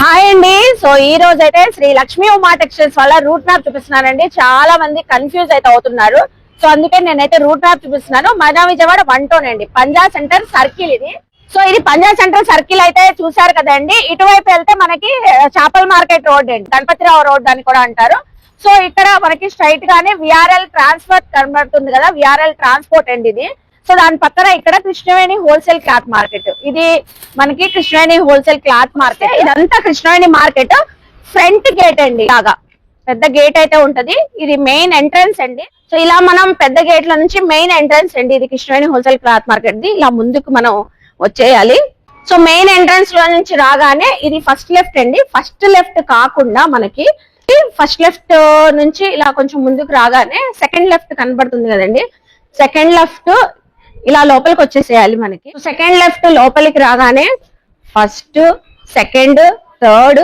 Hi అండి. So ఈ రోజు అయితే శ్రీ లక్ష్మీ ఉమా టెక్స్టైల్స్ వల్ల రూట్ మ్యాప్ చూపిస్తున్నానండి. చాలా మంది కన్ఫ్యూజ్ అయితే అవుతున్నారు. సో అందుకే నేనైతే రూట్ మ్యాప్ చూపిస్తున్నాను. మన విజయవాడ 1 టౌన్ అండి, పంజా సెంటర్ సర్కిల్ ఇది. సో ఇది పంజా సెంటర్ సర్కిల్ అయితే చూసారు కదండి. ఇటువైపు వెళ్తే మనకి చేపల మార్కెట్ రోడ్ అండి, గణపతిరావు రోడ్ అని కూడా అంటారు. సో ఇక్కడ మనకి స్ట్రైట్ గానే విఆర్ఎల్ ట్రాన్స్పోర్ట్ కనబడుతుంది కదా, విఆర్ఎల్ ట్రాన్స్పోర్ట్ అండి ఇది. సో దాని పక్కన ఇక్కడ కృష్ణవేణి హోల్సేల్ క్లాత్ మార్కెట్, ఇది మనకి కృష్ణవేణి హోల్సేల్ క్లాత్ మార్కెట్. ఇదంతా కృష్ణవేణి మార్కెట్ ఫ్రంట్ గేట్ అండి, లాగా పెద్ద గేట్ అయితే ఉంటది. ఇది మెయిన్ ఎంట్రన్స్ అండి. సో ఇలా మనం పెద్ద గేట్ల నుంచి మెయిన్ ఎంట్రన్స్ అండి, ఇది Krishnaveni wholesale cloth market the. ఇలా ముందుకు మనం వచ్చేయాలి. సో మెయిన్ ఎంట్రన్స్ లో నుంచి రాగానే ఇది ఫస్ట్ లెఫ్ట్ అండి. ఫస్ట్ లెఫ్ట్ కాకుండా మనకి ఫస్ట్ లెఫ్ట్ నుంచి ఇలా కొంచెం ముందుకు రాగానే సెకండ్ లెఫ్ట్ కనబడుతుంది కదండి. సెకండ్ లెఫ్ట్ ఇలా లోపలికి వచ్చేసేయాలి మనకి. సెకండ్ లెఫ్ట్ లోపలికి రాగానే first, second, third,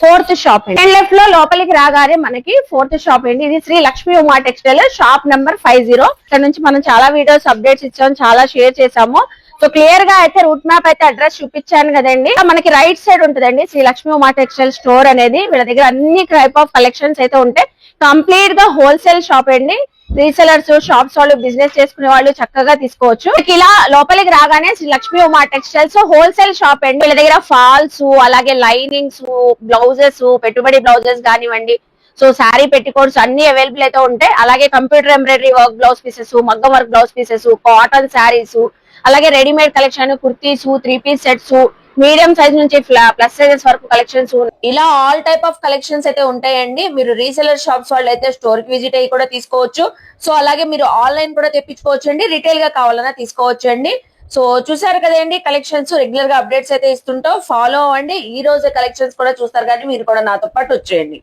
fourth shop అండి. సెకండ్ లెఫ్ట్ లో లోపలికి రాగానే మనకి ఫోర్త్ షాప్ అండి. ఇది Shri Lakshmi Uma textile shop number 50. ఇక్కడ నుంచి మనం చాలా వీడియోస్ అప్డేట్స్ ఇచ్చాము, చాలా షేర్ చేసాము. సో క్లియర్ గా అయితే రూట్ మ్యాప్ అయితే అడ్రస్ చూపించాను కదండి. మనకి రైట్ సైడ్ ఉంటుందండి శ్రీ లక్ష్మీ ఉమా టెక్స్టైల్ స్టోర్ అనేది. వీళ్ళ దగ్గర అన్ని టైప్ ఆఫ్ కలెక్షన్స్ అయితే ఉంటాయి. కంప్లీట్ గా హోల్సేల్ షాప్ అండి. రీసెలర్స్, షాప్స్ వాళ్ళు, బిజినెస్ చేసుకునే వాళ్ళు చక్కగా తీసుకోవచ్చు. ఇలా లోపలికి రాగానే Shri Lakshmi Uma textiles wholesale shop అండి. వీళ్ళ దగ్గర ఫాల్స్, అలాగే లైనింగ్స్, బ్లౌజెస్, పెట్టుబడి బ్లౌజెస్ కానివ్వండి, సో శారీ పెట్టికోట్స్ అన్ని అవైలబుల్ అయితే ఉంటాయి. అలాగే computer embroidery work blouse pieces, మగ్గం work blouse pieces, cotton saris, అలాగే readymade collection, kurtis, 3 piece sets, medium size నుంచి ప్లస్ సైజెస్ వరకు కలెక్షన్స్, ఇలా ఆల్ టైప్ ఆఫ్ కలెక్షన్స్ అయితే ఉంటాయండి. మీరు రీసెలర్ షాప్స్ వాళ్ళు అయితే స్టోర్ కి విజిట్ అయ్యి కూడా తీసుకోవచ్చు. సో అలాగే మీరు ఆన్లైన్ కూడా తెప్పించుకోవచ్చు అండి, రిటైల్ గా కావాలన్నా తీసుకోవచ్చు అండి. సో చూసారు కదండి, కలెక్షన్స్ రెగ్యులర్ గా అప్డేట్స్ అయితే ఇస్తుంటాం, ఫాలో అవ్వండి. ఈ రోజు కలెక్షన్స్ కూడా చూస్తారు కానీ మీరు కూడా నాతో పాటు వచ్చేయండి.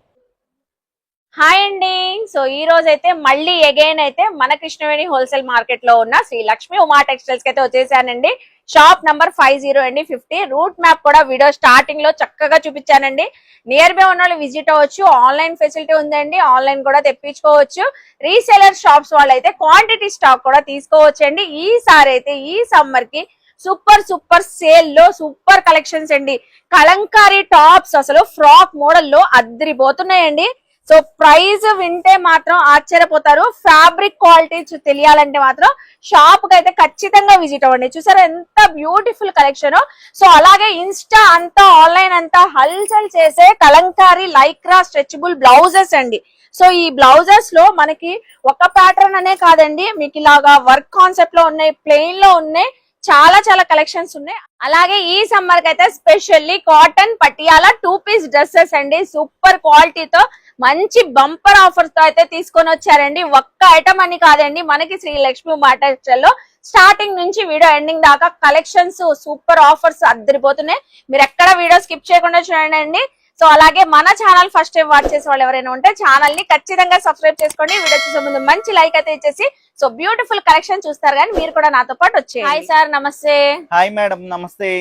హాయ్ అండి. సో ఈ రోజు అయితే మళ్ళీ అగైన్ అయితే మన కృష్ణవేణి హోల్సేల్ మార్కెట్ లో ఉన్న శ్రీ లక్ష్మీ ఉమా టెక్స్టైల్స్ కి అయితే వచ్చేసానండి. షాప్ నంబర్ 50 అండి, 50. రూట్ మ్యాప్ కూడా వీడియో స్టార్టింగ్ లో చక్కగా చూపించానండి. నియర్ బై ఉన్న వాళ్ళు విజిట్ అవ్వచ్చు. ఆన్లైన్ ఫెసిలిటీ ఉందండి, ఆన్లైన్ కూడా తెప్పించుకోవచ్చు. రీసేలర్ షాప్స్ వాళ్ళు అయితే క్వాంటిటీ స్టాక్ కూడా తీసుకోవచ్చు అండి. ఈసారి అయితే ఈ సమ్మర్ కి సూపర్ సూపర్ సేల్ లో సూపర్ కలెక్షన్స్ అండి. కలంకారీ టాప్స్ అసలు ఫ్రాక్ మోడల్ లో అద్దరిపోతున్నాయండి. సో ప్రైస్ వింటే మాత్రం ఆశ్చర్యపోతారు. ఫ్యాబ్రిక్ క్వాలిటీ తెలియాలంటే మాత్రం షాప్ కి అయితే ఖచ్చితంగా విజిట్ అవ్వండి. చూసారా ఎంత బ్యూటిఫుల్ కలెక్షన్. సో అలాగే ఇన్స్టా అంతా, ఆన్లైన్ అంతా హల్చల్ చేసే కలంకారీ లైక్రా స్ట్రెచబుల్ బ్లౌజెస్ అండి. సో ఈ బ్లౌజెస్ లో మనకి ఒక ప్యాటర్న్ అనే కాదండి, మీకు ఇలాగా వర్క్ కాన్సెప్ట్ లో ఉన్నాయి, ప్లెయిన్ లో ఉన్నాయి, చాలా చాలా కలెక్షన్స్ ఉన్నాయి. అలాగే ఈ సమ్మర్ కి అయితే specially cotton Patiala 2 piece dresses అండి, సూపర్ క్వాలిటీతో మంచి బంపర్ ఆఫర్స్ తో అయితే తీసుకొని వచ్చారండి. ఒక్క ఐటమ్ అని కాదండి, మనకి శ్రీ లక్ష్మీ ఉమా టెక్స్టైల్ లో స్టార్టింగ్ నుంచి వీడియో ఎండింగ్ దాకా కలెక్షన్స్, సూపర్ ఆఫర్స్ అద్దరిపోతున్నాయి. మీరు ఎక్కడ వీడియో స్కిప్ చేయకుండా చూడండి. సో అలాగే మన ఛానల్ ఫస్ట్ టైం వాచ్ చేసే వాళ్ళు ఎవరైనా ఉంటే ఛానల్ ని ఖచ్చితంగా సబ్స్క్రైబ్ చేసుకోండి. వీడియో చూసే ముందు మంచి లైక్ అయితే ఇచ్చేసి సో బ్యూటిఫుల్ కలెక్షన్ చూస్తారు కానీ మీరు కూడా నాతో పాటు వచ్చేయండి. హాయ్ సార్, నమస్తే. హాయ్ మేడం, నమస్తే.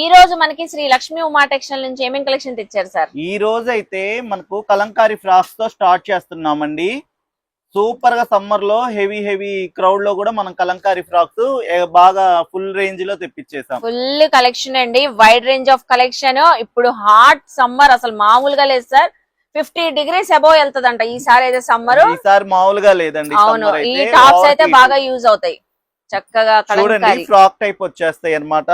ఈ రోజు మనకి శ్రీ లక్ష్మీ ఉమా టెక్స్టైల్ నుంచి ఏమేమి కలెక్షన్ తెచ్చారు సార్? ఈ రోజు అయితే మనకు కలంకారీ ఫ్రాక్స్ తో స్టార్ట్ చేస్తున్నామండి. సూపర్ గా సమ్మర్ లో హెవీ క్రౌడ్ లో కూడా మనం కలంకారీ ఫ్రాక్స్ బాగా ఫుల్ రేంజ్ లో తెప్పించేసాం. ఫుల్ కలెక్షన్ అండి, వైడ్ రేంజ్ ఆఫ్ కలెక్షన్. ఇప్పుడు హాట్ సమ్మర్ అసలు మామూలుగా లేదు సార్. 50 degrees అబౌవ్ వెళ్తదంట ఈసారి అయితే సమ్మర్. ఈసారి మామూలుగా లేదండి. అవును, ఈ టాప్స్ అయితే బాగా యూజ్ అవుతాయి. చక్కగా చూడండి, ఫ్రాక్ టైప్ వచ్చేస్తాయి అన్నమాట.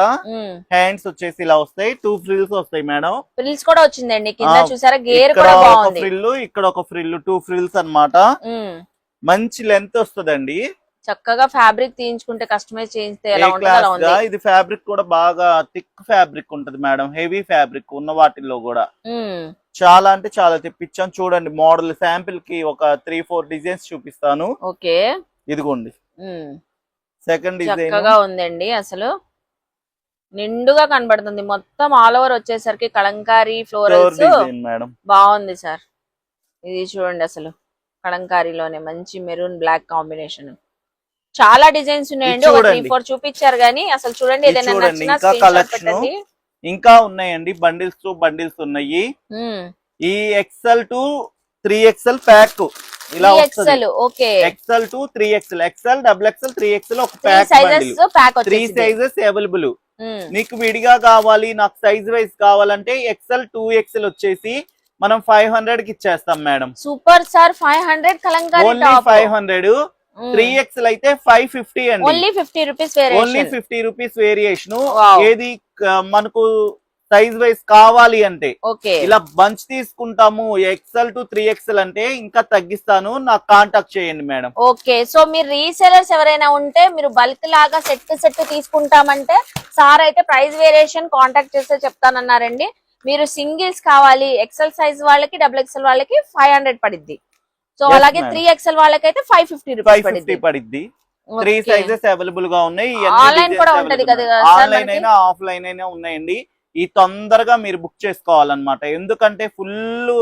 హ్యాండ్స్ వచ్చేసి ఇలా వస్తాయి, 2 ఫ్రిల్స్ వస్తాయి మేడం. ఫ్రిల్స్ కూడా వచ్చిందండి కింద, చూసారా గేర్ కూడా బాగుంది. ఫ్రిల్ ఇక్కడ ఒక ఫ్రిల్, 2 ఫ్రిల్స్ అన్నమాట. మంచి లెంత్ వస్తుందండి. చక్కగా ఫ్యాబ్రిక్ తీయించుకుంటే కస్టమైజ్ చేయిస్తే ఎలా ఉంటుందో. ఇది ఫ్యాబ్రిక్ కూడా బాగా థిక్ ఫ్యాబ్రిక్ ఉంటది మేడం, హెవీ ఫ్యాబ్రిక్ ఉన్న వాటిల్లో కూడా చాలా అంటే చాలా తెప్పించాం. చూడండి మోడల్ శాంపిల్ కి ఒక 3-4 డిజైన్స్ చూపిస్తాను. ఓకే, ఇదిగోండి సెకండ్ డిజైన్. చక్కగా ఉందండి, అసలు నిండుగా కనబడుతుంది. మొత్తం ఆల్ ఓవర్ వచ్చేసరికి కలంకారీ ఫ్లోరల్స్ మేడం బాగుంది సార్. ఇది చూడండి, అసలు కలంకారీలోనే మంచి మెరూన్ బ్లాక్ కాంబినేషన్. చాలా డిజైన్స్ ఉన్నాయండి, 3-4 చూపించారు కానీ అసలు చూడండి ఏదైనా నచ్చినా స్క్రీన్ షాట్ పెట్టండి. ఇంకా ఉన్నాయండి, బండిల్స్ ఉన్నాయి. ఈ XL to 3XL ప్యాక్ ఇలా వస్తది. Okay, XL to 3XL, XL, XXL, 3XL ఒక ప్యాక్. 3 sizes available. నీకు విడిగా కావాలి నాకు సైజ్ వైజ్ కావాలంటే ఎక్సెల్ 2XL వచ్చేసి మనం 500 కి ఇచ్చేస్తాం madam. Super sir 500 Kalamkari only top 500. 3XL అయితే 550 అండి. Only 50 rupees only 50 rupees variation. Wow. ఏది మనకు సైజ్ వైజ్ కావాలి అంటే ఓకే ఇలా బంచ్ తీసుకుంటాము XL to 3XL అంటే ఇంకా తగ్గిస్తాను, నాకు కాంటాక్ట్ చేయండి మేడం. ఓకే సో మీరు రీసెలర్స్ ఎవరైనా ఉంటే మీరు బల్క్ లాగా సెట్ తీసుకుంటామంటే సార్ అయితే ప్రైస్ వేరియేషన్ కాంటాక్ట్ చేస్తే చెప్తానన్నారండి. మీరు సింగిల్స్ కావాలి ఎక్సెల్ సైజ్ వాళ్ళకి XXL వాళ్ళకి 500 పడిద్ది. సో Yes, అలాగే ma'am. 3XL వాళ్ళకైతే 550 రూపీస్ 550 పడిద్ది. పడిద్ది. 3 సైజెస్ అవైలబుల్ గా ఉన్నాయి. ఆన్లైన్ కూడా ఉంటది కదా సార్ ఆన్లైన్ మనకి? అయినా ఆఫ్లైన్ అయినా ఉన్నాయండి. ఈ తొందరగా మీరు బుక్ చేసుకోవాలన్నమాట, ఎందుకంటే ఫుల్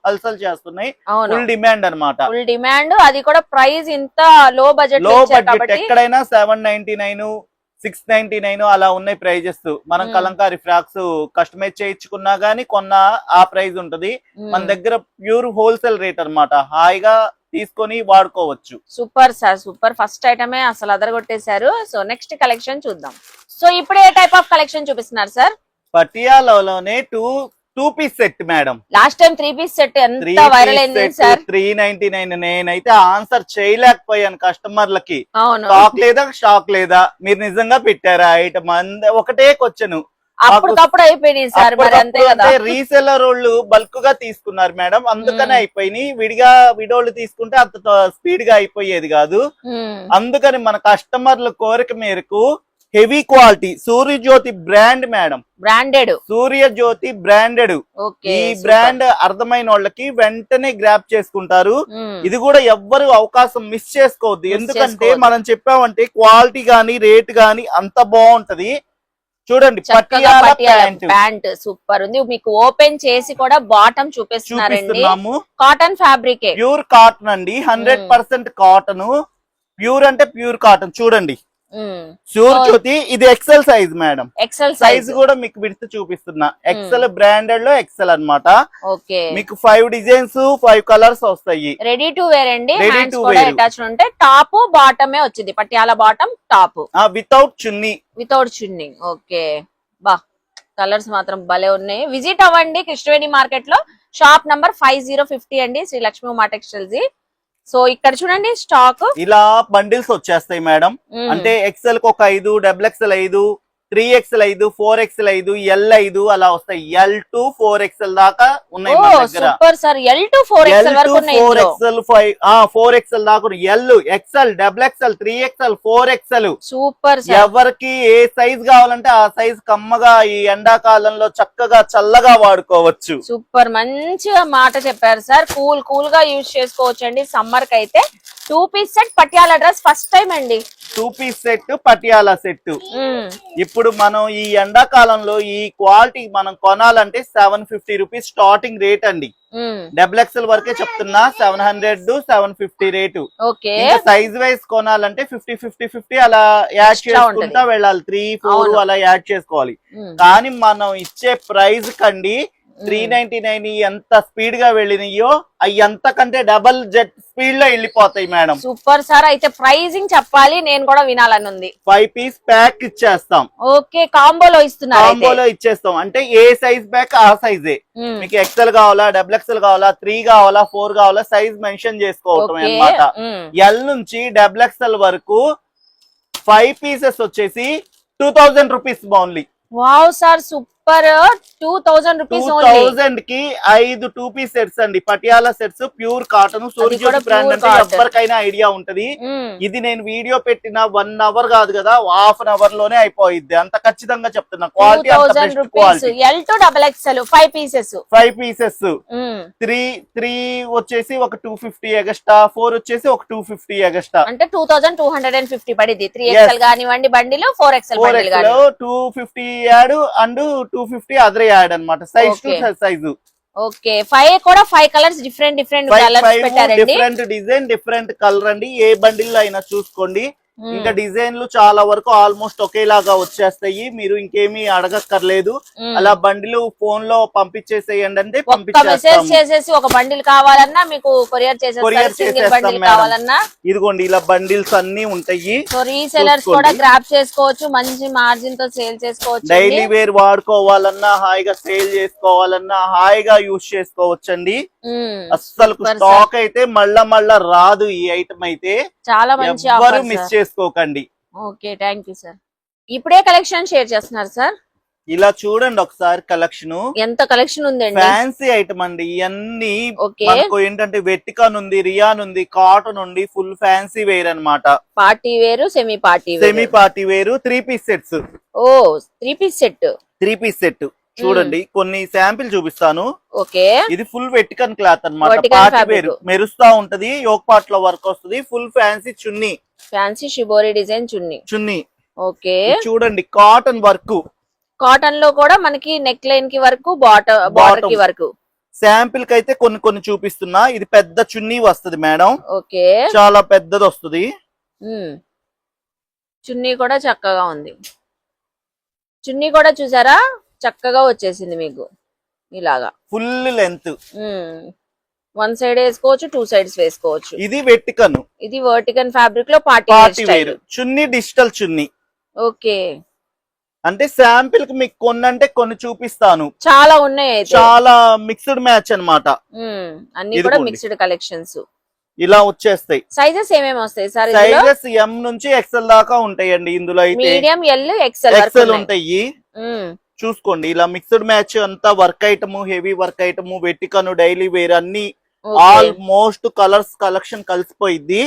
హల్సల్ చేస్తున్నాయి, అవును ఫుల్ డిమాండ్ అన్నమాట. ఫుల్ డిమాండ్, అది కూడా ప్రైస్ ఇంత లో బడ్జెట్ లో బడ్జెట్ ఎక్కడైనా 799 699 అలా ఉన్నాయి ప్రైజెస్. మనం కలంకారీ ఫ్రాక్స్ కస్టమైజ్ చేయించుకున్నా గానీ కొన్న ఆ ప్రైస్ ఉంటది. మన దగ్గర ప్యూర్ హోల్సేల్ రేట్ అన్నమాట, హాయిగా తీసుకొని వాడుకోవచ్చు. సూపర్ సార్ సూపర్, ఫస్ట్ ఐటమే అసలు అదరగొట్టేశారు. సో నెక్స్ట్ కలెక్షన్ చూద్దాం. సో ఇప్పుడు ఏ టైప్ ఆఫ్ కలెక్షన్ చూపిస్తున్నారు సార్? పటియాలాలోనే two piece set madam. Last time 3 piece set ఎంత వైరల్ అయింది సార్. 399. నేనైతే ఆన్సర్ చేయలేకపోయాను కస్టమర్లకి. అవును స్టాక్ లేదా స్టాక్ లేదా, మీరు నిజంగా పెట్టారా ఐటమ్ ఒకటే క్వశ్చన్. అప్పటికప్పుడు అయిపోయినాయి సార్, మరి అంతే కదా. రీసెల్లర్ వాళ్ళు బల్క్ గా తీసుకున్నారు మేడం, అందుకనే అయిపోయినాయి. విడిగా విడోళ్ళు తీసుకుంటే అంత స్పీడ్ గా అయిపోయేది కాదు. అందుకని మన కస్టమర్ల కోరిక మేరకు heavy quality Suryajyothi brand madam, branded Suryajyothi branded. ఈ బ్రాండ్ అర్థమైన వాళ్ళకి వెంటనే గ్రాప్ చేసుకుంటారు. ఇది కూడా ఎవ్వరు అవకాశం మిస్ చేసుకోవద్దు, ఎందుకంటే మనం చెప్పామంటే క్వాలిటీ గానీ రేట్ గానీ అంత బాగుంటది. చూడండి ప్యాంట్ సూపర్ ఉంది. మీకు ఓపెన్ చేసి కూడా బాటమ్ చూపిస్తున్నారండి. కాటన్ ఫ్యాబ్రిక్, ప్యూర్ కాటన్ అండి, 100% కాటన్. ప్యూర్ అంటే ప్యూర్ కాటన్. చూడండి సూర్యజ్యోతి, ఇది XL size madam. XL size కూడా మీకు విడుతూ చూపిస్తున్నా. ఎక్సెల్ బ్రాండెడ్ లో ఎక్సెల్ అన్నమాట. ఓకే మీకు 5 డిజైన్స్ 5 కలర్స్ వస్తాయి. రెడీ టు వేర్ అండి. హ్యాండ్స్ కూడా అటాచ్ ఉంటాయి. టాప్ బాటమే వచ్చింది, Patiala bottom top without chunni. Without chunni. Okay బా, కలర్స్ మాత్రం భలే ఉన్నాయి. విజిట్ అవ్వండి కృష్ణవేణి మార్కెట్ లో, షాప్ నంబర్ 5050 అండి, శ్రీ లక్ష్మీ ఉమా టెక్స్టైల్స్. సో ఇక్కడ చూడండి స్టాక్ ఇలా బండిల్స్ వచ్చేస్తాయి మేడం. అంటే ఎక్సెల్ కి ఒక 5, XXL 5, 3XL 5, 4XL 5, L 5 అలా వస్తాయి. L to 4XL దాకా ఉన్నాయి మన దగ్గర. Super sir, L to 4XL వరకు ఉన్నాయి. 4XL 5 4XL దాకా L, XL, XXL, 3XL, 4XL. Super sir. ఎవరికి ఏ సైజ్ కావాలంటే ఆ సైజ్ కమ్మగా ఈ ఎండాకాలంలో చక్కగా చల్లగా వాడుకోవచ్చు. సూపర్, మంచిగా మాట చెప్పారు సార్. కూల్ గా యూజ్ చేసుకోవచ్చు అండి సమ్మర్ కి అయితే. 2 piece set Patiala dress first time అండి. 2 పీస్ సెట్ పటియాలా సెట్. ఇప్పుడు మనం ఈ ఎండాకాలంలో ఈ క్వాలిటీ మనం కొనాలంటే 750 రూపీస్ స్టార్టింగ్ రేట్ అండి. XXL వరకే చెప్తున్నా, 700 to 750 రేటు. సైజ్ వైజ్ కొనాలంటే 50 అలా యాడ్ చేసుకుంటా వెళ్ళాలి. 3, 4 అలా యాడ్ చేసుకోవాలి. కానీ మనం ఇచ్చే ప్రైస్ కండి 399 ఎంత స్పీడ్ గా వెళ్ళినాయో అవి ఎంతకంటే డబల్ జెట్ స్పీడ్ లో వెళ్ళిపోతాయి మేడం. సూపర్ సార్, అయితే ప్రైజింగ్ చెప్పాలి, నేను కూడా వినాలని ఉంది. 5 పీస్ ప్యాక్ ఇచ్చేస్తాం. ఓకే, కాంబోలో ఇస్తున్నారు. కాంబోలో ఇచ్చేస్తాం అంటే ఏ సైజ్ ప్యాక్ ఆ సైజే. మీకు XL కావాలా, XXL కావాలా, 3 కావాలా, 4 కావాలా, సైజ్ మెన్షన్ చేసుకోవటం అన్నమాట. L నుంచి XXL వరకు 5 పీసెస్ వచ్చేసి 2000 rupees only. Wow sir super, 2000 rupees. 2000 కి 5 2 పీస్ సెట్స్ అండి, Patiala sets, pure cotton, Suryajyothi brand అంటే ఎవరికైనా ఐడియా ఉంటది. ఇది నేను వీడియో పెట్టిన 1 అవర్ కాదు కదా, హాఫ్ అన్ అవర్ లోనే అయిపోయింది, అంత ఖచ్చితంగా చెప్తున్నా. Quality L to XXL 5 pieces. 5 pieces. 3 వచ్చేసి ఒక 250 ఎగస్ట్రా, 4 వచ్చేసి ఒక 250 ఎగస్ట్రా, అంటే 2250 పడింది. 3XL కానివ్వండి బండిలు, 4XL బండిలు గాని 250 యాడ్ అండ్ 250 అదర్ యాడ్ అన్నమాట. Size to size. ఓకే, 5 కూడా 5 కలర్స్ డిఫరెంట్ కలర్స్ పెట్టారండి. డిఫరెంట్ డిజైన్, డిఫరెంట్ కలర్ అండి. ఏ బండిల్ అయినా చూసుకోండి, ఇంకా డిజైన్లు చాలా వరకు ఆల్మోస్ట్ ఒకేలాగా వచ్చేస్తాయి, మీరు ఇంకేమీ అడగక్కర్లేదు. అలా బండిలు ఫోన్ లో పంపించేసేయండి అంటే మెసేజ్ చేసేసి ఒక బండిల్ కావాలన్నా మీకు కొరియర్ చేసేస్తాం కావాలన్నా. ఇదిగోండి ఇలా బండిల్స్ అన్ని ఉంటాయి. సో రీసెలర్స్ కూడా గ్రాప్ చేసుకోవచ్చు, మంచి మార్జిన్ తో సేల్ చేసుకోవచ్చు. డైలీ వేర్ వాడుకోవాలన్నా హాయిగా సేల్ చేసుకోవాలన్నా హాయిగా యూజ్ చేసుకోవచ్చండి. అస్సలు స్టాక్ అయితే మళ్ళా రాదు ఈ ఐటమ్ అయితే. చాలా మంచి ఎవరు మిస్ చేసుకోకండి. Okay, thank you sir. ఇప్పుడే కలెక్షన్ షేర్ చేస్తున్నారు సార్. ఇలా చూడండి ఒకసారి కలెక్షన్, ఎంత కలెక్షన్ ఉందండి. ఫ్యాన్సీ ఐటమ్ అండి ఇవన్నీ. మనకు ఏంటంటే వెట్టికాన్ ఉంది, రియాన్ ఉంది, కాటన్ ఉంది, ఫుల్ ఫ్యాన్సీ వేర్ అన్నమాట. పార్టీ వేరు, సెమీ పార్టీ వేరు 3 పీస్ సెట్స్. ఓ 3 పీస్ సెట్. 3 పీస్ సెట్ చూడండి, కొన్ని శాంపిల్ చూపిస్తాను. ఓకే, ఇది ఫుల్ వెట్టికన్ క్లాత్ అన్నమాట. పార్టీ వేరు మెరుస్తా ఉంటది, యోక్ పార్ట్ లో వర్క్ వస్తుంది, ఫుల్ ఫ్యాన్సీ చున్నీ, ఫ్యాన్సీ షిబోరి డిజైన్ చున్నీ. ఓకే, చూడండి కాటన్ వర్క్. కాటన్ లో కూడా మనకి నెక్ లైన్ కి వరకు, బార్డర్ కి వరకు. శాంపిల్ కి అయితే కొన్ని చూపిస్తున్నా. ఇది పెద్ద చున్నీ వస్తుంది మేడం. ఓకే, చాలా పెద్దది వస్తుంది. చున్నీ కూడా చక్కగా ఉంది. చున్నీ కూడా చూసారా చక్కగా వచ్చేసింది మీకు ఇలాగా ఫుల్ లెంత్. 1 సైడ్ వేసుకోవచ్చు, 2 సైడ్స్ వేసుకోవచ్చు. ఇది వెట్టికన్, ఇది వర్టికన్ ఫ్యాబ్రిక్ లో పార్టీ వేర్. చున్నీ డిజిటల్ చున్నీ. ఓకే, అంటే శాంపిల్ కి మీకు కొన్ని చూపిస్తాను. చాలా ఉన్నాయి, చాలా మిక్స్డ్ మ్యాచ్ అన్నమాట. అన్ని కూడా మిక్స్డ్ కలెక్షన్స్ ఇలా వచ్చేస్తాయి. సైజెస్ ఏమేమి వస్తాయి సార్? సైజెస్ ఎం నుంచి ఎక్సెల్ దాకా ఉంటాయండి. ఇందులో అయితే మీడియం, ఎల్, ఎక్సెల్ ఉంటాయి. చూసుకోండి ఇలా మిక్స్డ్ మ్యాచ్ అంతా work item, heavy work item, వెట్టికను, డైలీ వేర్ అన్ని ఆల్మోస్ట్ కలర్స్ కలెక్షన్ కలిసిపోయింది.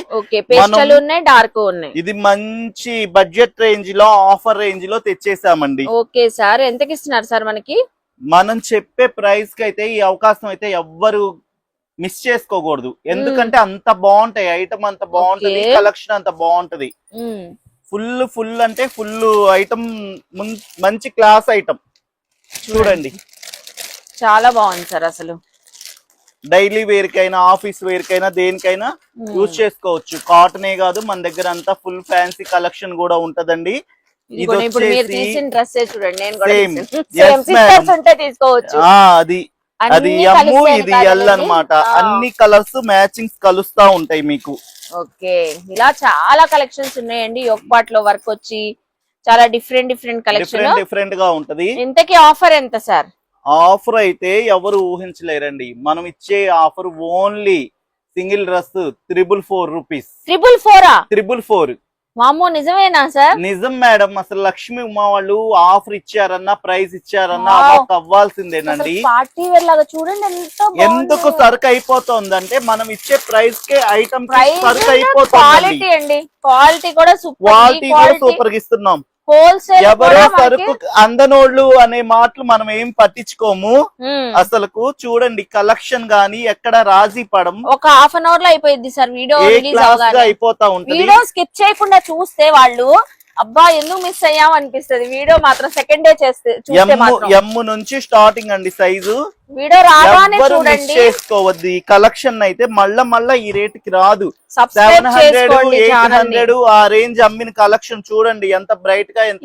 డార్క్ ఉన్నాయి. ఇది మంచి బడ్జెట్ రేంజ్ లో, ఆఫర్ రేంజ్ లో తెచ్చేసామండి. ఓకే సార్, ఎంతకి ఇస్తున్నారు సార్ మనకి? మనం చెప్పే ప్రైస్ కి అయితే ఈ అవకాశం అయితే ఎవ్వరు మిస్ చేసుకోకూడదు. ఎందుకంటే అంత బాగుంటాయి ఐటమ్, అంత బాగుంటది కలెక్షన్, అంత బాగుంటది. ఫుల్ అంటే ఫుల్ ఐటమ్, మంచి క్లాస్ ఐటమ్ చూడండి. చాలా బాగుంది సార్. అసలు డైలీ వేర్ కైనా, ఆఫీస్ వేర్ కైనా, దేనికైనా యూజ్ చేసుకోవచ్చు. కాటనే కాదు, మన దగ్గర అంతా ఫుల్ ఫ్యాన్సీ కలెక్షన్ కూడా ఉంటదండి. అది ఎమ్ము, ఇది ఎల్ అన్నమాట. అన్ని కలర్స్ మ్యాచింగ్స్ కలుస్తా ఉంటాయి మీకు. ఓకే, ఇలా చాలా కలెక్షన్స్ ఉన్నాయండి. యోక్ లో వర్క్ వచ్చి చాలా డిఫరెంట్ కలెక్షన్ గా ఉంటది. ఇంతకీ ఆఫర్ ఎంత సార్? ఆఫర్ అయితే ఎవరు ఊహించలేరండి. మనం ఇచ్చే offer only single dress 444 rupees. 444. వామ్మో, నిజమేనా సార్? నిజం మేడం. అసలు లక్ష్మి ఉమా వాళ్ళు ఆఫర్ ఇచ్చారన్నా, ప్రైస్ ఇచ్చారన్నా అవ్వాల్సిందేనండి. పార్టీ వేర్ లాగా చూడండి. ఎందుకు సరుకు అయిపోతుందంటే మనం ఇచ్చే ప్రైస్ కే ఐటమ్ సరుకు అయిపోతుంది. క్వాలిటీ అండి, క్వాలిటీ కూడా సూపర్ గా ఇస్తున్నాం. హోల్సేల్ ఎవరో సరుకు అందనోళ్ళు అనే మాటలు మనం ఏం పట్టించుకోము. అసలుకు చూడండి కలెక్షన్ గానీ ఎక్కడ రాజీ పడం. ఒక హాఫ్ అన్ అవర్ లో అయిపోయింది సార్ వీడియో రిలీజ్ అవగానే. అయిపోతా ఉంటుంది. వీడియో స్కిప్ చేయకుండా చూస్తే వాళ్ళు అబ్బా ఎందుకు మిస్ అయ్యాం అనిపిస్తుంది. వీడియో మాత్రం సెకండ్ డే చూస్తే ఎమ్ము నుంచి స్టార్టింగ్ అండి సైజు. వీడియో రాగానే చూడండి. చేసుకోవద్దు. ఈ కలెక్షన్ అయితే మళ్ళా ఈ రేట్ కి రాదు. 700, 800 ఆ రేంజ్ అమ్మిన కలెక్షన్ చూడండి ఎంత బ్రైట్ గా, ఎంత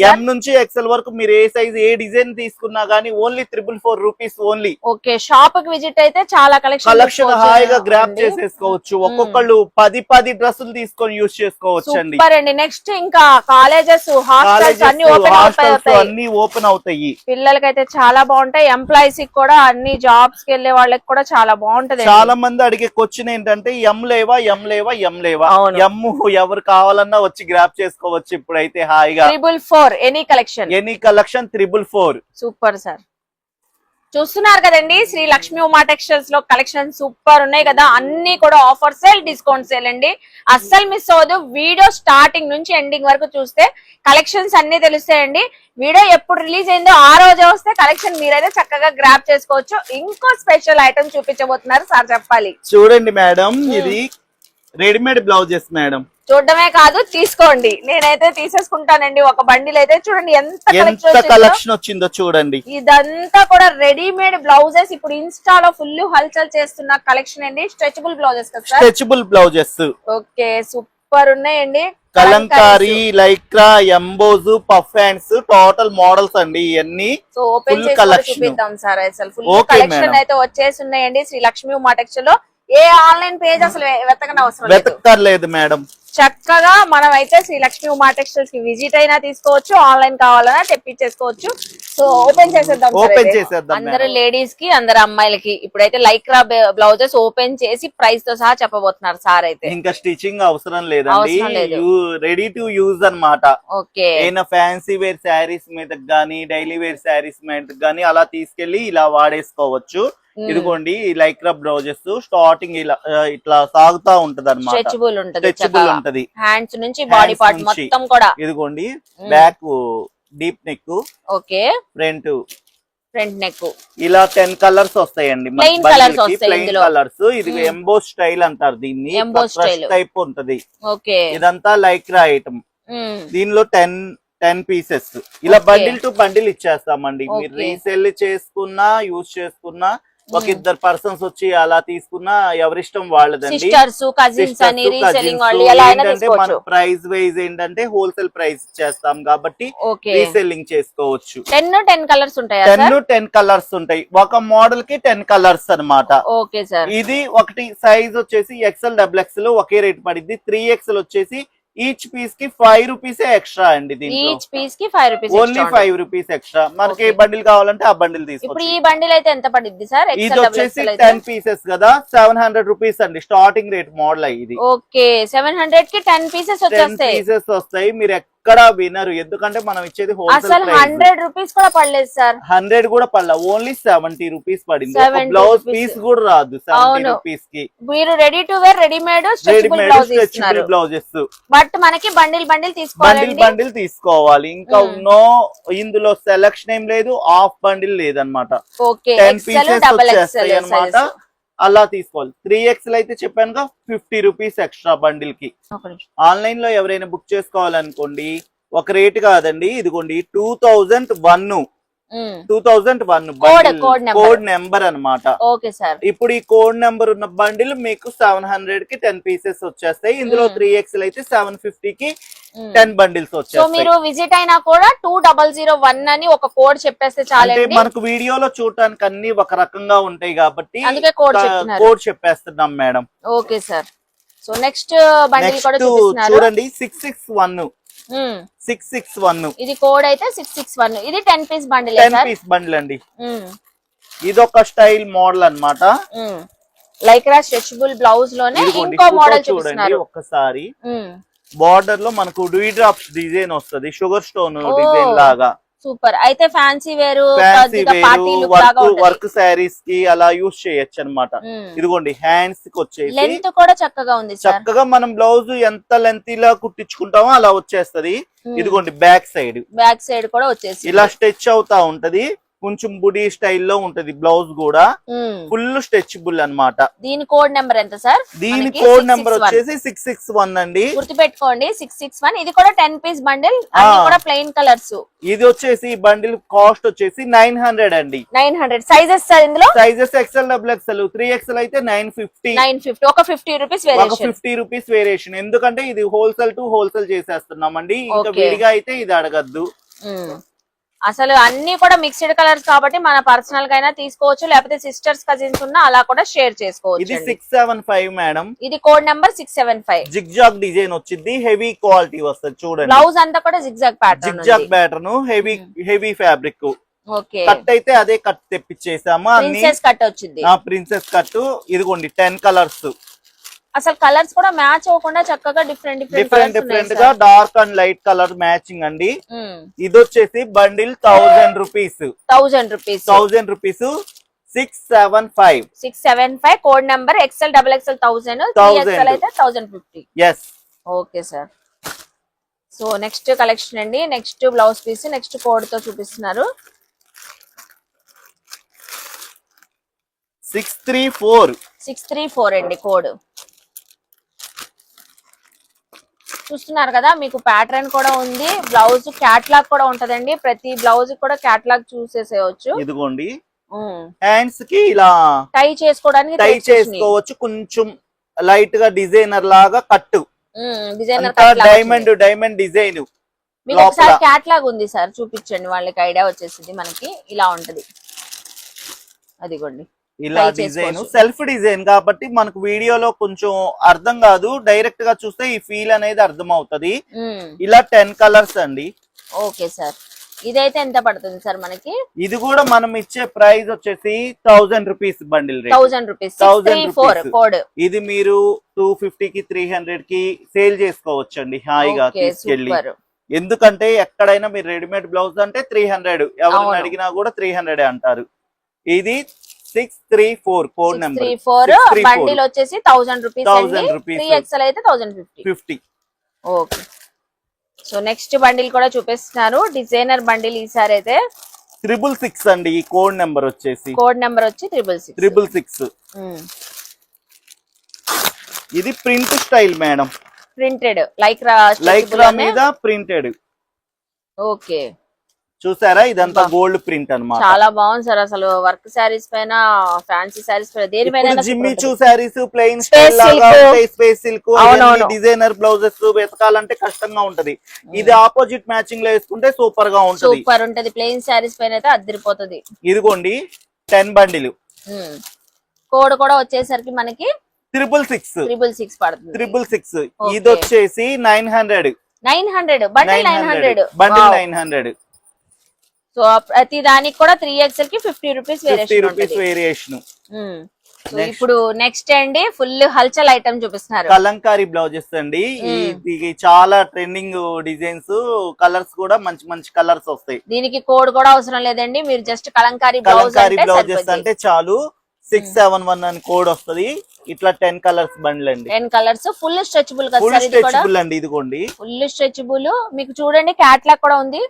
ఎం నుంచి ఎక్సెల్ వరకు మీరు ఏ సైజ్, ఏ డిజైన్ తీసుకున్నా గానీ only 444 rupees only. Okay, shop కి విజిట్ అయితే చాలా కలెక్షన్ హాయిగా గ్రాప్ చేసేసుకోవచ్చు. ఒక్కొక్కళ్ళు 10 డ్రెస్సులు తీసుకొని యూజ్ చేసుకోవచ్చు అండి. నెక్స్ట్ ఇంకా కాలేజెస్, హాస్టల్స్ అన్ని ఓపెన్ అవుతాయి. పిల్లలకైతే చాలా బాగుంటాయి. ఎంప్లాయీస్ కి కూడా, అన్ని జాబ్స్ కి వెళ్లే వాళ్ళకి కూడా చాలా బాగుంటది. చాలా మంది అడిగే క్వశ్చన్ ఏంటంటే ఎం లేవా ఎమ్ము ఎవరు కావాలన్నా వచ్చి గ్రాప్ చేసుకోవచ్చు. ఇప్పుడైతే హాయిగా 444 ఎనీ కలెక్షన్ 444. Super sir. చూస్తున్నారు కదండి, శ్రీ లక్ష్మీ ఉమా టెక్స్టైల్స్ లో కలెక్షన్ సూపర్ ఉన్నాయి కదా. అన్ని కూడా ఆఫర్ సేల్, డిస్కౌంట్ సేల్ అండి. అస్సలు మిస్ అవ్వదు. వీడియో స్టార్టింగ్ నుంచి ఎండింగ్ వరకు చూస్తే కలెక్షన్స్ అన్ని తెలుస్తాయండి. వీడియో ఎప్పుడు రిలీజ్ అయిందో ఆ రోజే వస్తే కలెక్షన్ మీరైతే చక్కగా గ్రాప్ చేసుకోవచ్చు. ఇంకో స్పెషల్ ఐటమ్ చూపించబోతున్నారు సార్, చెప్పాలి. చూడండి మేడం, ఇది రెడీమేడ్ బ్లౌజెస్ మేడం. చూడడమే కాదు, తీసుకోండి. నేనైతే తీసేసుకుంటానండి. ఒక బండిల్ అయితే చూడండి ఎంత కలెక్షన్ వచ్చిందో చూడండి. ఇదంతా కూడా రెడీమేడ్ బ్లౌజెస్. ఇప్పుడు ఇన్స్టాలో ఫుల్ హల్చల్ చేస్తున్న కలెక్షన్ అండి. స్ట్రెచబుల్ బ్లౌజెస్ కదా sir? Stretchable blouses. Okay, super super ఉన్నాయండి. Kalamkari, lycra, emboss, puff hands total models అండి ఇవన్నీ. సో ఓపెన్ Full చేసి collection. చూపిద్దాం సార్. అసలు ఫుల్ Okay, కలెక్షన్ madam. అయితే వచ్చేసి ఉన్నాయండి శ్రీ లక్ష్మీ ఉమా టెక్స్టైల్ లో. ఏ ఆన్లైన్ పేజ్ అసలు వెతకని అవసరం లేదు, వెతకర్లేదు మేడం. చక్కగా మనం అయితే శ్రీ లక్ష్మీ ఉమా టెక్స్టైల్స్ కి విజిట్ అయినా తీసుకోవచ్చు, ఆన్లైన్ కావాలన్నా తెప్పించేసుకోవచ్చు. సో ఓపెన్ చేసేద్దాం సార్. ఓపెన్ అయితే చేసేద్దాం అందరు మేడం. లేడీస్ కి, అందరు అమ్మాయిలకి ఇప్పుడైతే లైక్రా బ్లౌజెస్ ఓపెన్ చేసి ప్రైస్ తో సహా చెప్పబోతున్నారు సార్. అయితే ఇంకా స్టిచ్చింగ్ అవసరం లేదండి, అవసరం లేదు. రెడీ టు యూజ్ అన్నమాట. ఓకే, ఏమైనా ఫ్యాన్సీ వేర్ శారీస్ మీద గానీ, డైలీ వేర్ శారీస్ మీద గానీ అలా తీసుకెళ్లి ఇలా వాడేసుకోవచ్చు. ఇదిగోండి ఈ లైక్రా బ్లౌజెస్ స్టార్టింగ్ ఇలా ఇట్లా సాగుతా ఉంటది అనమాట. స్ట్రెచబుల్ ఉంటది, స్ట్రెచబుల్ ఉంటది. హ్యాండ్స్ నుంచి బాడీ పార్ట్ మొత్తం కూడా. ఇదిగోండి back deep neck, okay, front neck ఇలా 10 కలర్స్ వస్తాయండి. Plain colours వస్తాయి ప్లెయిన్ ఇందులో. కలర్స్. ఇది ఎంబోస్ స్టైల్ అంటారు దీన్ని. Emboss style. టైప్ ఉంటది. ఓకే, ఇదంతా లైక్రా ఐటమ్. దీనిలో 10 పీసెస్ ఇలా Okay. బండిల్ టు బండిల్ ఇచ్చేస్తామండి. మీరు Okay. రీసెల్ చేసుకున్నా, యూజ్ చేసుకున్నా, ఒక ఇద్దరు పర్సన్స్ వచ్చి అలా తీసుకున్నా ఎవరిష్టం వాళ్ళదండి. సిస్టర్స్, కజిన్స్ అని రీసెల్లింగ్ వాళ్ళు ఎలా అయినా మన తీసుకోవచ్చు. ప్రైస్ వైజ్ ఏంటంటే హోల్సేల్ ప్రైస్ చేస్తాం కాబట్టి ఓకే, రీసెల్లింగ్ చేసుకోవచ్చు. 10 కలర్స్ ఉంటాయా సార్? 10 కలర్స్ ఉంటాయి. ఒక మోడల్ కి 10 కలర్స్ అన్నమాట. Okay sir. ఇది ఒకటి సైజ్ వచ్చేసి ఎక్స్ఎల్, డబుల్ ఎక్స్ఎల్ ఒకే రేట్ పడింది. 3XL వచ్చేసి ఈచ్ పీస్ కి 5 రూపీస్ ఎక్స్ట్రా అండి. ఈచ్ పీస్ కి 5 రూపీస్ ఓన్లీ 5 రూపీస్ ఎక్స్ట్రా. మనకి ఏ బండిల్ కావాలంటే ఆ బండిల్ ఇప్పుడు తీసుకోవచ్చు. ఈ బండిల్ అయితే ఎంత పడిద్ది సార్? ఇది వచ్చేసి 10 పీసెస్ కదా, 700 రూపీస్ అండి స్టార్టింగ్ రేట్ మోడల్ ఇది. ఓకే, 700 కి 10 పీసెస్ 10 వచ్చేస్తాయి. పీసెస్ వస్తాయి. మీరు ఎక్కడ వినరు, ఎందుకంటే మనం ఇచ్చేది హోల్సేల్ అసలు ప్రైస్. 100 రూపీస్ కూడా పడలేదు సార్. 100 కూడా పడలా, ఓన్లీ 70 రూపీస్ పడింది. 70 బ్లౌజ్ rupees. పీస్ కూడా రాదు 70 అవును. రూపీస్ కి. మీరు ready to wear readymade stretchable blouse ఇస్తున్నారు. బ్లౌజెస్ బట్ మనకి బండిల్ తీసుకోవాలండి. బండిల్ తీసుకోవాలి. ఇంకా నో ఇందులో సెలక్షన్ ఏం లేదు, హాఫ్ బండిల్ లేదన్నమాట. ఓకే, 10 ఎక్సెల్, పీసెస్ డబుల్ వచ్చేస్తాయి ఎక్సెల్ అన్నమాట. అలా తీసుకోవాలి. 3XL అయితే చెప్పానుగా 50 రూపీస్ ఎక్స్ట్రా బండిల్ కి. ఆన్లైన్ లో ఎవరైనా బుక్ చేసుకోవాలనుకోండి ఒక రేట్ కాదండి. ఇదిగోండి 2001 కోడ్ నెంబర్ అన్నమాట. Okay sir. ఇప్పుడు ఈ కోడ్ నెంబర్ ఉన్న బండిల్ మీకు 700 కి 10 పీసెస్ వచ్చేస్తాయి. ఇందులో 3XL అయితే 750 కి 10 బండిల్స్ సో వచ్చేస్తాయి. మీరు విజిట్ అయినా కూడా 2001 అని ఒక కోడ్ చెప్పేస్తే అంటే చాలండి. మనకు వీడియోలో చూడటానికి అన్ని ఒక రకంగా ఉంటాయి కాబట్టి అందుకే కోడ్ చెప్తున్నారు. కోడ్ చెప్పేస్తున్నాం madam. Okay sir. So next bundle కూడా నెక్స్ట్ చూపిస్తున్నారు. చూడండి 661. ఇది కోడ్ అయితే 661. ఇది 10 పీస్ బండిల్ 10 పీస్ బండిల్ అండి. ఇది ఒక స్టైల్ మోడల్ అన్నమాట. లైక్రా స్ట్రెచబుల్ బ్లౌజ్ లోనే ఇంకో మోడల్ చూపిస్తున్నారు. ఒక్కసారి బార్డర్ లో మనకు డీ డ్రాప్స్ డిజైన్ వస్తది, షుగర్ స్టోన్ డిజైన్ లాగా. సూపర్. అయితే ఫ్యాన్సీ వేరు, వర్క్ శారీస్ కి అలా యూజ్ చేయొచ్చు అన్నమాట. ఇదిగోండి హ్యాండ్స్ కి వచ్చేసి లెంత్ కూడా చక్కగా ఉంది సార్. చక్కగా మనం బ్లౌజ్ ఎంత లెంత్ ఇలా కుట్టించుకుంటామో అలా వచ్చేస్తది. ఇదిగోండి బ్యాక్ సైడ్ కూడా వచ్చేసి ఇలా స్ట్రెచ్ అవుతా ఉంటది. కొంచెం బుడీ స్టైల్లో ఉంటది బ్లౌజ్ కూడా. ఫుల్ స్ట్రెచబుల్ అన్నమాట. దీని కోడ్ నెంబర్ ఎంత సార్? దీని కోడ్ నెంబర్ వచ్చేసి 661 అండి. గుర్తుపెట్టుకోండి 661. ఇది కూడా 10 పీస్ బండిల్, అన్ని కూడా ప్లెయిన్ కలర్స్. ఇది వచ్చేసి బండిల్ కాస్ట్ వచ్చేసి 900 అండి. 900. సైజెస్ సార్ ఇందులో? Sizes XL, double XL. 3XL అయితే 950. ఒక 50 రూపీస్ వేరియేషన్. 50 rupees variation. ఎందుకంటే ఇది హోల్సేల్ టు హోల్సేల్ చేసేస్తున్నామండి. ఇంకా విడిగా అయితే ఇది అడగద్దు. అసలు అన్ని కూడా మిక్స్డ్ కలర్స్ కాబట్టి మన పర్సనల్ గా అయినా తీసుకోవచ్చు, లేకపోతే సిస్టర్స్ కజిన్స్ ఉన్నా అలా కూడా షేర్ చేసుకోవచ్చు. ఇది 675 మేడం. ఇది కోడ్ నెంబర్ 675. జిగ్జాగ్ డిజైన్ వచ్చింది, హెవీ క్వాలిటీ వస్తుంది. చూడండి బ్లౌజ్ అంతా కూడా zigzag pattern, heavy fabric. Okay, cut అయితే అదే కట్ తెప్పించేసాము. ప్రిన్సెస్ కట్ వచ్చింది. Princess cut. ఇదిగోండి 10 కలర్స్. అసలు కలర్స్ కూడా మ్యాచ్ అవ్వకుండా చక్కగా డిఫరెంట్ గా dark and light colour matching అండి. ఇది వచ్చేసి bundle 1000 rupees. 675. 675 code number. XL, double XL 1000, 3XL అయితే 1050. Yes. Okay sir. So next collection అండి. Next blouse piece next code తో చూపిస్తున్నారు. 634 అండి కోడ్. చూస్తున్నారు కదా, మీకు ప్యాటర్న్ కూడా ఉంది. బ్లౌజ్ క్యాట్లాగ్ కూడా ఉంటదండి. ప్రతి బ్లౌజ్ కూడా క్యాట్లాగ్ చూసేసేయచ్చు. ఇదిగోండి హ్యాండ్స్ కి ఇలా టై చేసుకోవడానికి టై చేసుకోవచ్చు. కొంచెం లైట్ గా డిజైనర్ లాగా కట్టు డిజైనర్ డైమండ్ డిజైన్. మీకు ఒకసారి క్యాట్లాగ్ ఉంది సార్, చూపించండి వాళ్ళకి ఐడియా వచ్చేసింది. మనకి ఇలా ఉంటది, అదిగోండి ఇలా డిజైన్ సెల్ఫ్ డిజైన్ కాబట్టి మనకు వీడియోలో కొంచెం అర్థం కాదు, డైరెక్ట్ గా చూస్తే ఈ ఫీల్ అనేది అర్థం అవుతది. ఇలా 10 కలర్స్ అండి. ఓకే సార్, ఇదైతే ఎంత పడుతుంది సార్ మనకి? ఇది కూడా మనం ఇచ్చే ప్రైస్ వచ్చేసి 1000 rupees bundle rate. 1000 rupees code. ఇది మీరు 250 కి 300 కి సేల్ చేసుకోవచ్చండి హాయిగా తీసుకెళ్ళి. ఎందుకంటే ఎక్కడైనా మీరు రెడీమేడ్ బ్లౌజ్ అంటే 300, ఎవరిని అడిగినా కూడా 300 అంటారు. ఇది 634 కోడ్ నెంబర్. 634 బండిల్ వచ్చేసి 1000 రూపీస్. 3XL అయితే 1050. ఓకే, సో నెక్స్ట్ బండిల్ కూడా చూపిస్తున్నారు, డిజైనర్ బండిల్. ఈసారి అయితే 666 అండి. ఈ కోడ్ నెంబర్ వచ్చేసి 666. ఇది print style madam, printed Lycra మీద ప్రింటెడ్. ఓకే, చూసారా ఇదంతా గోల్డ్ ప్రింట్ అన్నమాట. చాలా బాగుంది సార్. అసలు వర్క్ శారీస్ పైన, ఫ్యాన్సీ శారీస్ పైన, దేనిపైన జిమ్మిచూ శారీస్, ప్లెయిన్ స్టైల్ లాగా ఉంటాయి, స్పేస్ సిల్క్, డిజైనర్ బ్లౌజెస్ వెతకాలంటే కష్టంగా ఉంటది. ఇది ఆపోజిట్ మ్యాచింగ్ లో వేసుకుంటే సూపర్ గా ఉంటది. సూపర్ ఉంటది. ప్లెయిన్ శారీస్ పైన అయితే అదిరిపోతుంది. ఇదిగోండి 10 బండిలు. కోడ్ కూడా వచ్చేసరికి మనకి 666 పడుతుంది. 666. ఇది వచ్చేసి 900 బండిల్ 900. సో ప్రతి దానికి కూడా 3XL కి 50 రూపీస్ వేరియేషన్. ఇప్పుడు నెక్స్ట్ అండి ఫుల్ హల్చల్ ఐటమ్ చూపిస్తున్నారు, కలంకారీ బ్లౌజెస్ అండి. ఇది చాలా ట్రెండింగ్ డిజైన్స్, కలర్స్ కూడా మంచి మంచి కలర్స్ వస్తాయి. దీనికి కోడ్ కూడా అవసరం లేదండి, మీరు జస్ట్ కలంకారీ బ్లౌజెస్ అంటే చాలు. 671 అని కోడ్ వస్తది. ఇట్లా 10 కలర్స్ బండ్లు అండి. 10 కలర్స్ ఫుల్ స్ట్రెచబుల్ అండి. ఇదిగోండి ఫుల్ స్ట్రెచబుల్. మీకు చూడండి క్యాట్లాగ్ కూడా ఉంది.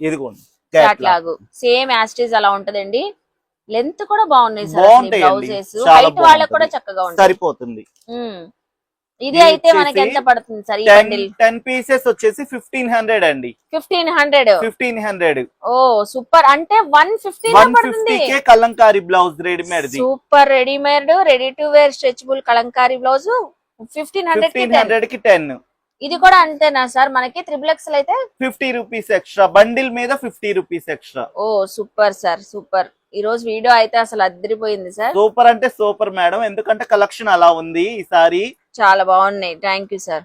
ఇదిగోండి క్యాట్లాగ్ సేమ్ యాస్టీజ్ అలా ఉంటదండి. లెంత్ కూడా బాగున్నాయి సార్ బ్లౌజెస్. హైట్ వాళ్ళకి కూడా చక్కగా ఉంటుంది, సరిపోతుంది. ఇది అయితే మనకి ఎంత పడుతుంది సార్? ఈ బండిల్ 10 పీసెస్ వచ్చేసి 1500 అండి. 1500. ఓ సూపర్. అంటే 150 పడుతుంది. Kalamkari blouse readymade, super readymade, ready to wear stretchable Kalamkari blouse 1500 కి 10. ఇది కూడా అంతేనా సార్ మనకి? 3XL అయితే 50 రూపీస్ ఎక్స్ట్రా, బండిల్ మీద 50 రూపీస్ ఎక్స్ట్రా. ఓ సూపర్ సార్, సూపర్. ఈ రోజు వీడియో అయితే అసలు అదిరిపోయింది సార్. సూపర్ అంటే సూపర్ మేడం, ఎందుకంటే కలెక్షన్ అలా ఉంది ఈసారి. చాలా బాగున్నాయి. Thank you sir.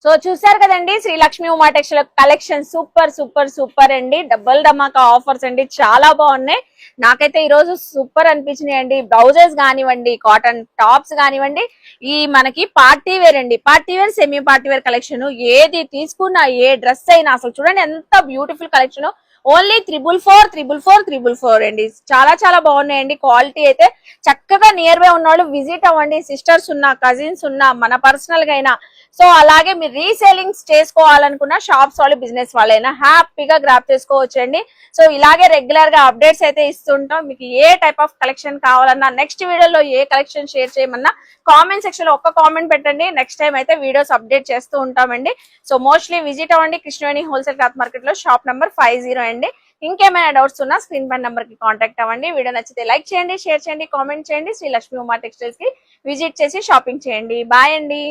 సో చూసారు కదండి Shri Lakshmi Uma textile collection super అండి. డబుల్ ధమాకా ఆఫర్స్ అండి, చాలా బాగున్నాయి. నాకైతే ఈ రోజు సూపర్ అనిపించినాయి అండి. బ్లౌజెస్ కానివ్వండి, కాటన్ టాప్స్ కానివ్వండి, ఈ మనకి పార్టీ వేర్ అండి, party wear semi party wear collection. ఏది తీసుకున్నా, ఏ డ్రెస్ అయినా అసలు చూడండి ఎంత బ్యూటిఫుల్ కలెక్షన్. ఓన్లీ 444 అండి. చాలా చాలా బాగున్నాయండి. క్వాలిటీ అయితే చక్కగా నియర్ బై ఉన్న వాళ్ళు విజిట్ అవ్వండి. సిస్టర్స్ ఉన్నా, కజిన్స్ ఉన్నా, మన పర్సనల్ గా అయినా. సో అలాగే మీరు రీసేలింగ్స్ చేసుకోవాలనుకున్న షాప్స్ వాళ్ళు, బిజినెస్ వాళ్ళైనా హ్యాపీగా గ్రాప్ చేసుకోవచ్చండి. సో ఇలాగే రెగ్యులర్ గా అప్డేట్స్ అయితే ఇస్తుంటాం. మీకు ఏ టైప్ ఆఫ్ కలెక్షన్ కావాలన్నా, నెక్స్ట్ వీడియోలో ఏ కలెక్షన్ షేర్ చేయమన్నా కామెంట్ సెక్షన్ లో ఒక్క కామెంట్ పెట్టండి. నెక్స్ట్ టైం అయితే వీడియోస్ అప్డేట్ చేస్తూ ఉంటామండి. సో మోస్ట్లీ విజిట్ అవ్వండి కృష్ణవేణి హోల్సేల్ క్లాత్ మార్కెట్ లో, షాప్ నెంబర్ 50 అండి. ఇంకేమైనా డౌట్స్ ఉన్నా స్క్రీన్ పైన నెంబర్ కి కాంటాక్ట్ అవ్వండి. వీడియో నచ్చితే లైక్ చేయండి, షేర్ చేయండి, కామెంట్ చేయండి. శ్రీ లక్ష్మీ ఉమా టెక్స్టైల్స్ కి విజిట్ చేసి షాపింగ్ చేయండి. బాయ్ అండి.